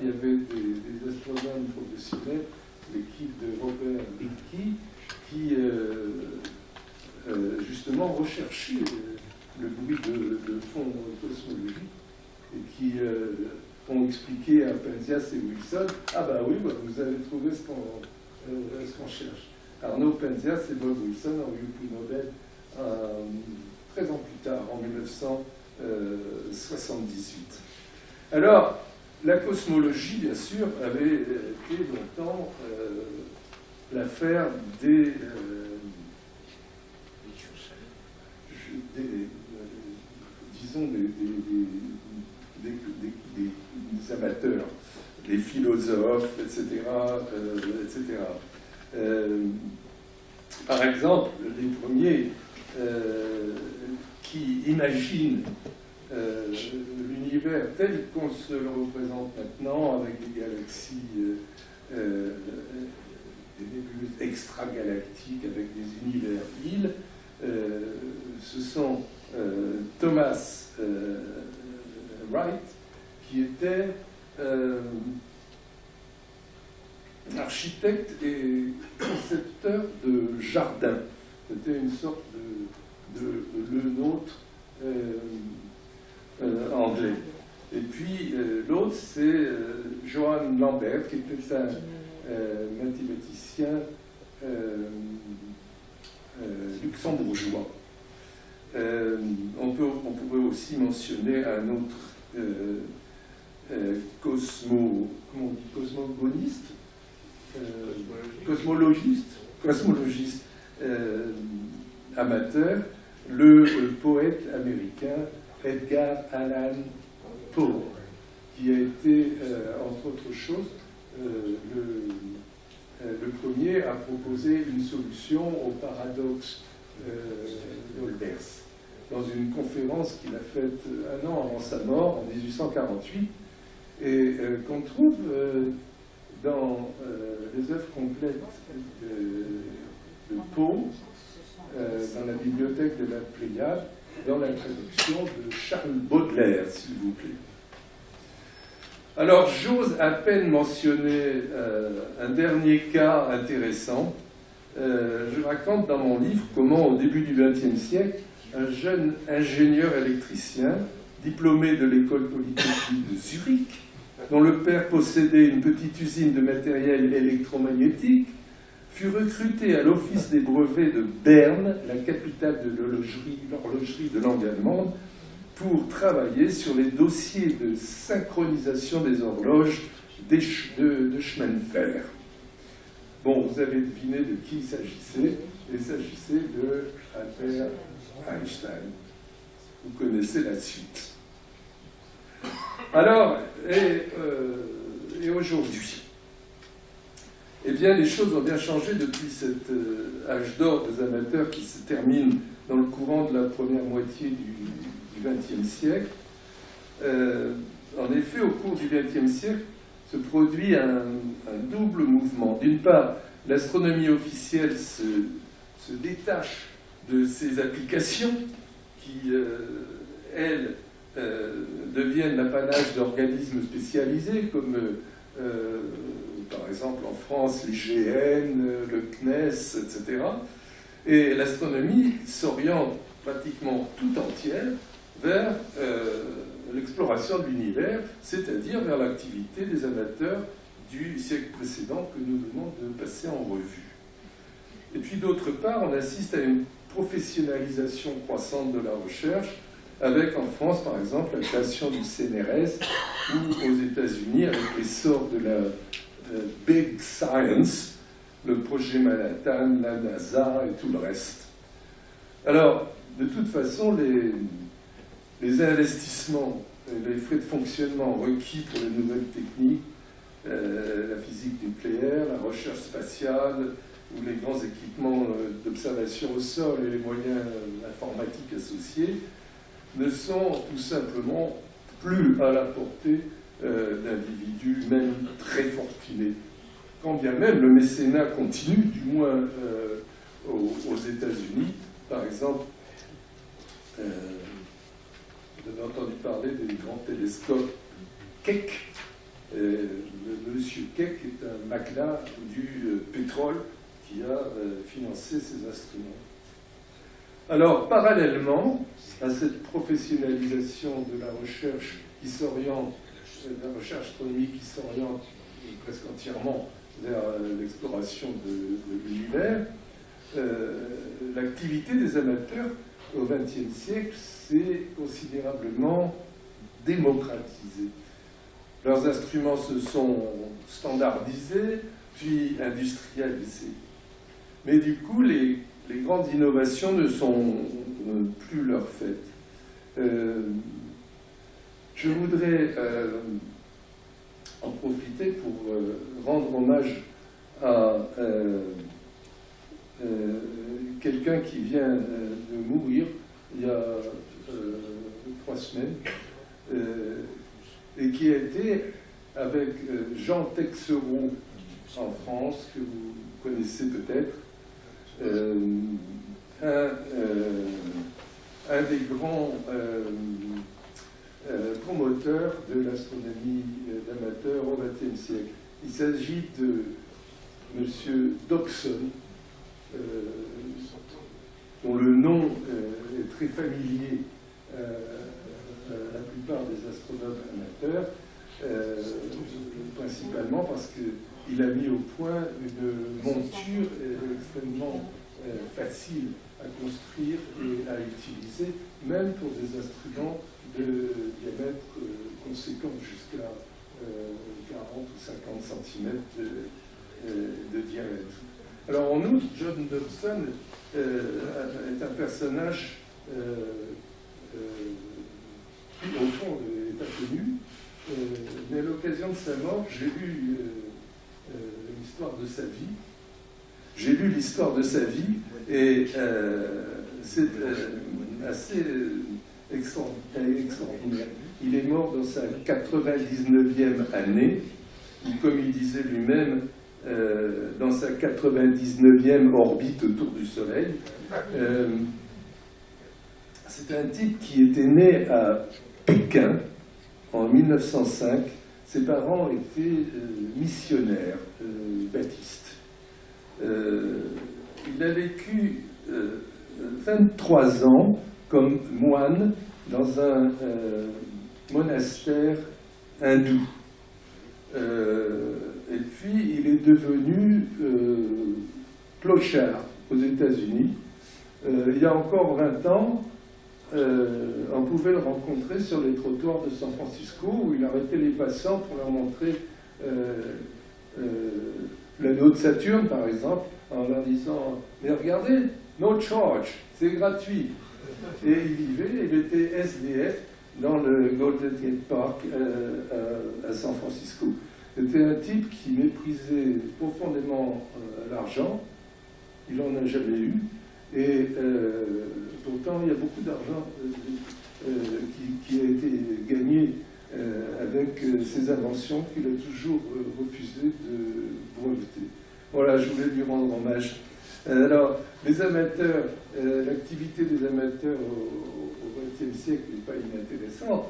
il y avait des astronomes professionnels, l'équipe de Robert Bittke, qui justement recherchaient le bruit de fond cosmologique et qui ont expliqué à Penzias et Wilson, ah bah oui, bah, vous avez trouvé ce qu'on cherche. Arnaud Penzias et Bob Wilson ont eu le prix Nobel 13 ans plus tard, en 1978. Alors, la cosmologie, bien sûr, avait été longtemps l'affaire des amateurs, des philosophes, etc. Par exemple, les premiers qui imaginent l'univers tel qu'on se le représente maintenant, avec des galaxies, des nébuleuses extragalactiques, avec des univers-îles, ce sont Thomas Wright, qui était architecte et concepteur de jardin. C'était une sorte de Le Nôtre anglais. Et puis l'autre, c'est Johann Lambert, qui était un mathématicien luxembourgeois. On pourrait aussi mentionner un autre cosmologiste amateur, le poète américain Edgar Allan Poe, qui a été, entre autres choses, le premier à proposer une solution au paradoxe d'Olbers, dans une conférence qu'il a faite un an avant sa mort, en 1848, et qu'on trouve dans les œuvres complètes de Poe, dans la bibliothèque de la Pléiade, dans la traduction de Charles Baudelaire, s'il vous plaît. Alors, j'ose à peine mentionner un dernier cas intéressant. Je raconte dans mon livre comment, au début du XXe siècle, un jeune ingénieur électricien, diplômé de l'école polytechnique de Zurich, dont le père possédait une petite usine de matériel électromagnétique, fut recruté à l'Office des brevets de Berne, la capitale de l'horlogerie de langue allemande, pour travailler sur les dossiers de synchronisation des horloges de chemin de fer. Bon, vous avez deviné de qui il s'agissait. Il s'agissait de Albert Einstein. Vous connaissez la suite. Alors, et aujourd'hui, eh bien, les choses ont bien changé depuis cet âge d'or des amateurs qui se termine dans le courant de la première moitié du XXe siècle. En effet, au cours du XXe siècle, se produit un double mouvement. D'une part, l'astronomie officielle se détache de ses applications qui, elles, deviennent l'apanage d'organismes spécialisés comme, par exemple, en France, l'IGN, le CNES, etc. Et l'astronomie s'oriente pratiquement tout entière vers l'exploration de l'univers, c'est-à-dire vers l'activité des amateurs du siècle précédent que nous venons de passer en revue. Et puis d'autre part, on assiste à une professionnalisation croissante de la recherche, avec en France, par exemple, la création du CNRS, ou aux États-Unis, avec l'essor de la Big Science, le projet Manhattan, la NASA et tout le reste. Alors, de toute façon, les investissements, les frais de fonctionnement requis pour les nouvelles techniques, la physique nucléaire, la recherche spatiale, ou les grands équipements d'observation au sol et les moyens informatiques associés, ne sont tout simplement plus à la portée d'individus, même très fortunés. Quand bien même le mécénat continue, du moins aux États-Unis, par exemple, vous avez entendu parler des grands télescopes Keck, Keck est un magnat du pétrole qui a financé ces instruments. Alors, parallèlement à cette professionnalisation de la recherche qui s'oriente, de la recherche astronomique qui s'oriente presque entièrement vers l'exploration de l'univers, l'activité des amateurs au XXe siècle s'est considérablement démocratisée. Leurs instruments se sont standardisés, puis industrialisés. Mais du coup, les grandes innovations ne sont plus leur fait. Je voudrais en profiter pour rendre hommage à quelqu'un qui vient de mourir il y a 3 semaines, et qui a été, avec Jean Texereau en France, que vous connaissez peut-être, un des grands promoteurs de l'astronomie d'amateur au XXe siècle. Il s'agit de M. Dobson, dont le nom est très familier à la plupart des astronomes amateurs, principalement parce qu'il a mis au point une monture extrêmement facile à construire et à utiliser, même pour des instruments de diamètre conséquent, jusqu'à 40 ou 50 cm de diamètre. Alors en outre, John Dobson est un personnage qui au fond est inconnu, mais à l'occasion de sa mort, j'ai lu l'histoire de sa vie. J'ai lu l'histoire de sa vie et c'est assez extraordinaire. Il est mort dans sa 99e année, ou comme il disait lui-même, dans sa 99e orbite autour du Soleil. C'est un type qui était né à Pékin en 1905. Ses parents étaient missionnaires baptistes. Il a vécu 23 ans comme moine dans un monastère hindou. Et puis il est devenu clochard aux États-Unis. Il y a encore 20 ans, on pouvait le rencontrer sur les trottoirs de San Francisco, où il arrêtait les passants pour leur montrer l'anneau de Saturne, par exemple, en leur disant « Mais regardez, no charge, c'est gratuit ». Et il vivait, il était SDF dans le Golden Gate Park à San Francisco. C'était un type qui méprisait profondément l'argent, il n'en a jamais eu, et pourtant il y a beaucoup d'argent qui a été gagné avec ses inventions qu'il a toujours refusé de breveter. Voilà, je voulais lui rendre hommage. Alors, les amateurs, l'activité des amateurs au XXe siècle n'est pas inintéressante.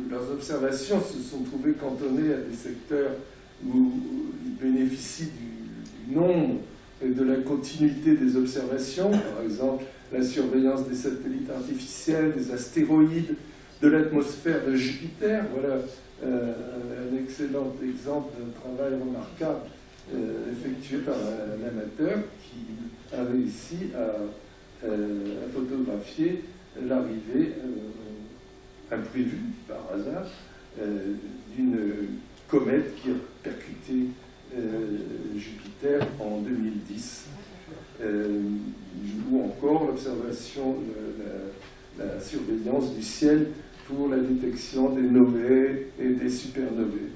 Leurs observations se sont trouvées cantonnées à des secteurs où ils bénéficient du nombre et de la continuité des observations, par exemple la surveillance des satellites artificiels, des astéroïdes, de l'atmosphère de Jupiter. Voilà un excellent exemple d'un travail remarquable effectué par un amateur qui a réussi à photographier l'arrivée imprévue par hasard d'une comète qui a percuté Jupiter en 2010, ou encore l'observation, la surveillance du ciel pour la détection des novae et des supernovae.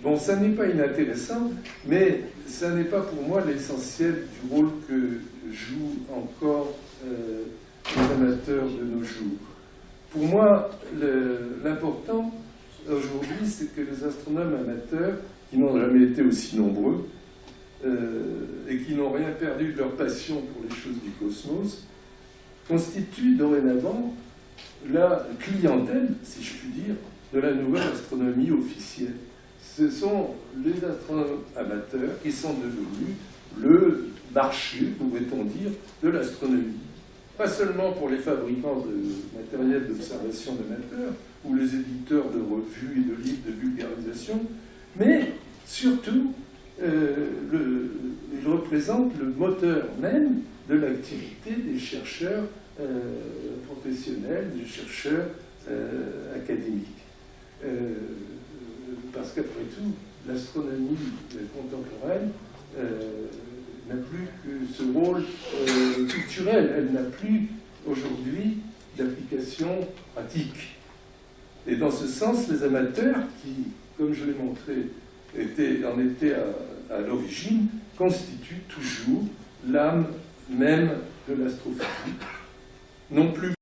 Bon, ça n'est pas inintéressant, mais ça n'est pas pour moi l'essentiel du rôle que jouent encore les amateurs de nos jours. Pour moi, l'important aujourd'hui, c'est que les astronomes amateurs, qui n'ont jamais été aussi nombreux, et qui n'ont rien perdu de leur passion pour les choses du cosmos, constituent dorénavant la clientèle, si je puis dire, de la nouvelle astronomie officielle. Ce sont les astronomes amateurs qui sont devenus le marché, pourrait-on dire, de l'astronomie. Pas seulement pour les fabricants de matériel d'observation amateurs ou les éditeurs de revues et de livres de vulgarisation, mais surtout, il représente le moteur même de l'activité des chercheurs professionnels, des chercheurs académiques. Parce qu'après tout, l'astronomie contemporaine n'a plus que ce rôle culturel. Elle n'a plus aujourd'hui d'application pratique. Et dans ce sens, les amateurs, qui, comme je l'ai montré, en étaient à l'origine, constituent toujours l'âme même de l'astrophysique. Non plus